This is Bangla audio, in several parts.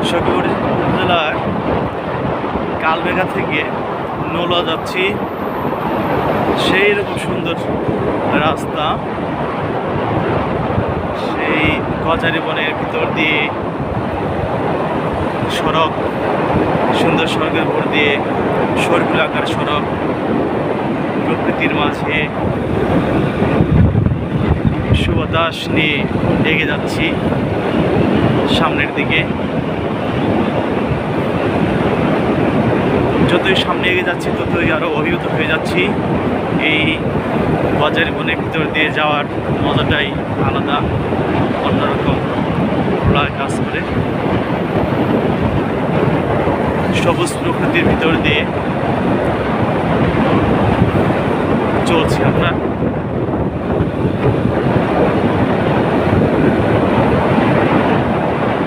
সখীপুর জেলার কালবেগা থেকে নৌলা যাচ্ছি। সেই রকম সুন্দর রাস্তা, সেই গজারি বনের ভিতর দিয়ে সড়ক, সুন্দর সড়কের উপর দিয়ে সরকুল আকার সড়ক, প্রকৃতির মাঝে সুবাতাস নিয়ে এগিয়ে যাচ্ছি সামনের দিকে। যতই সামনে এগিয়ে যাচ্ছি ততই আরও অভিভূত হয়ে যাচ্ছি। এই গজারি বনের ভিতর দিয়ে যাওয়ার মজাটাই আলাদা, অন্যরকম কাজ করে। সবুজ প্রকৃতির ভিতর দিয়ে চলছি আমরা।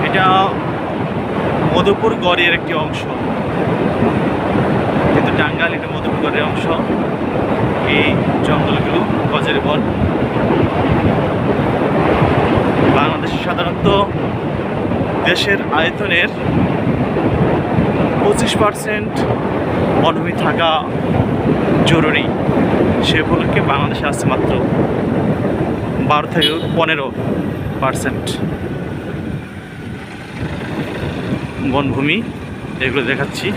এটা মধুপুর গড়ের একটি অংশ, কিন্তু টাঙ্গাইল এটা মধুপুর গড়ের অংশ। এই জঙ্গলগুলো গজারি বন। বাংলাদেশে সাধারণত দেশের আয়তনের 25% বনভূমি থাকা জরুরি। সে উপলক্ষে বাংলাদেশে আছে মাত্র 12 থেকে 15% বনভূমি। এগুলো দেখাচ্ছি।